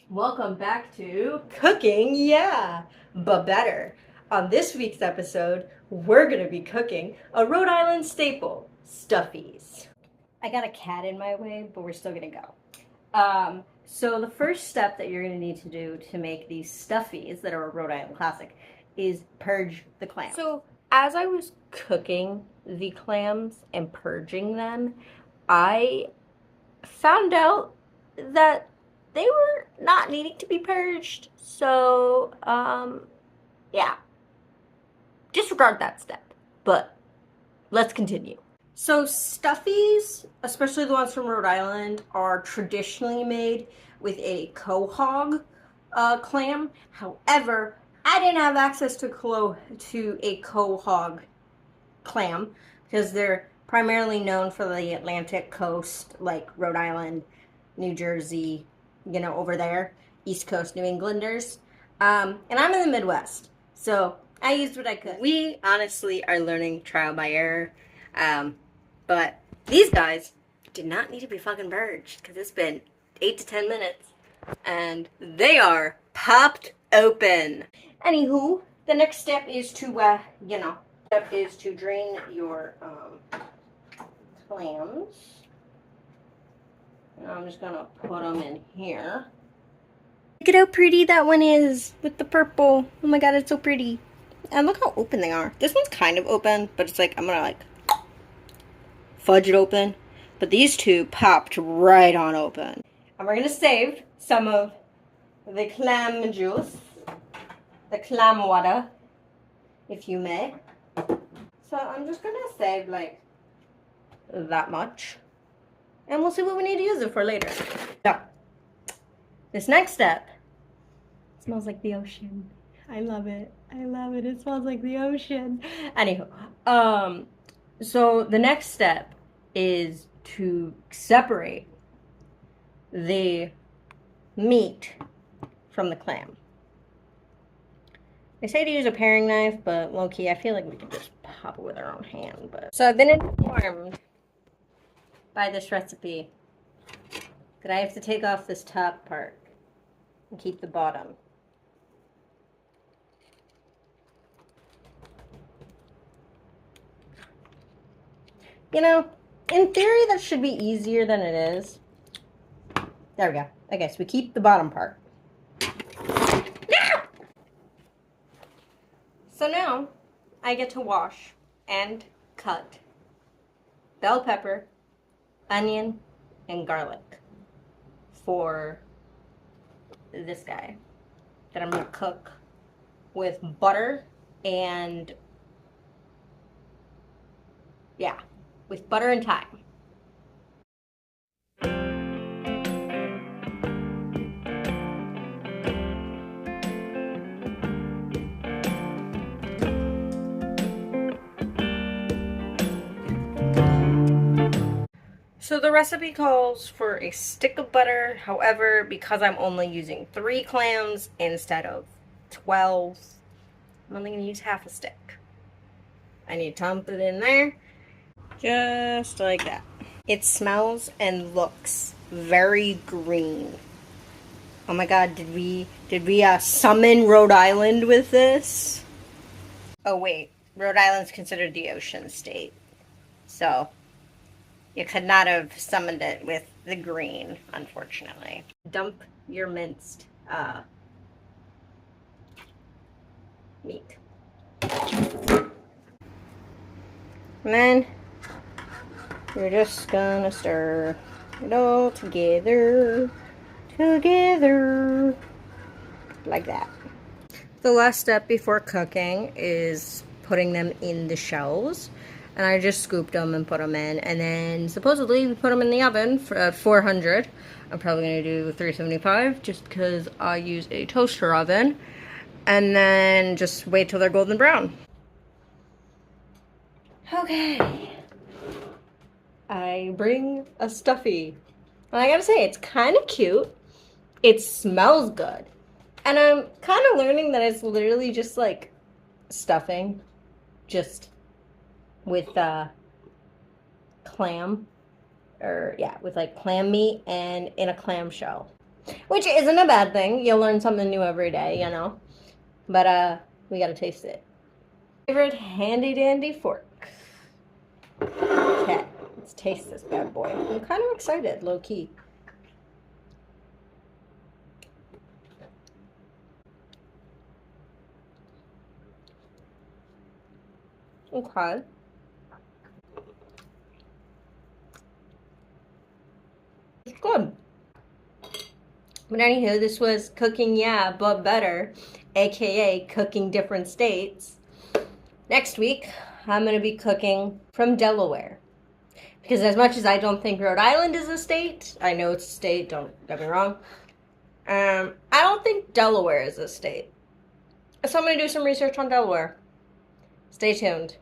Welcome back to Cooking, yeah, but better. On this week's episode, we're going to be cooking a Rhode Island staple, Stuffies. I got a cat in my way, but we're still going to go. So the first step that you're going to need to do to make these Stuffies that are a Rhode Island classic is purge the clams. So as I was cooking the clams and purging them, I found out that they were not needing to be purged. So, yeah, disregard that step. But let's continue. So Stuffies, especially the ones from Rhode Island, are traditionally made with a quahog clam. However, I didn't have access to a quahog clam because they're primarily known for the Atlantic coast, like Rhode Island, New Jersey, over there, East Coast New Englanders. And I'm in the Midwest, so I used what I could. We honestly are learning trial by error. But these guys did not need to be fucking purged because it's been 8 to 10 minutes and they are popped open. Anywho, the next step is to, drain your clams. And I'm just gonna put them in here. Look at how pretty that one is with the purple. Oh my god, it's so pretty. And look how open they are. This one's kind of open, but it's like, I'm gonna fudge it open. But these two popped right on open. And we're gonna save some of the clam juice, the clam water, if you may. So I'm just gonna save that much. And we'll see what we need to use it for later. So, this next step smells like the ocean. I love it. I love it. It smells like the ocean. Anywho, so the next step is to separate the meat from the clam. They say to use a paring knife, but low-key, I feel like we can just pop it with our own hand. So I've been informed by this recipe that I have to take off this top part and keep the bottom. In theory that should be easier than it is. There we go. Okay, so we keep the bottom part. So now I get to wash and cut bell pepper, onion, and garlic for this guy that I'm gonna cook with butter and thyme. So the recipe calls for a stick of butter. However, because I'm only using 3 clams instead of 12, I'm only going to use half a stick. I need to dump it in there, just like that. It smells and looks very green. Oh my god, did we summon Rhode Island with this? Oh wait, Rhode Island's considered the ocean state, so you could not have summoned it with the green, unfortunately. Dump your minced meat. And then you're just gonna stir it all together, like that. The last step before cooking is putting them in the shells. And I just scooped them and put them in. And then supposedly we put them in the oven for 400. I'm probably going to do 375 just because I use a toaster oven. And then just wait till they're golden brown. Okay. I bring a stuffy. And I gotta say, it's kind of cute. It smells good. And I'm kind of learning that it's literally just like stuffing. Just with clam, with like clam meat and in a clam shell. Which isn't a bad thing. You'll learn something new every day, you know. But we gotta taste it. Favorite handy dandy fork. Okay, let's taste this bad boy. I'm kind of excited, low key. Okay. It's good. But anywho, this was Cooking Yeah, but Better, aka Cooking Different States. Next week, I'm going to be cooking from Delaware. Because as much as I don't think Rhode Island is a state, I know it's a state, don't get me wrong, I don't think Delaware is a state. So I'm going to do some research on Delaware. Stay tuned.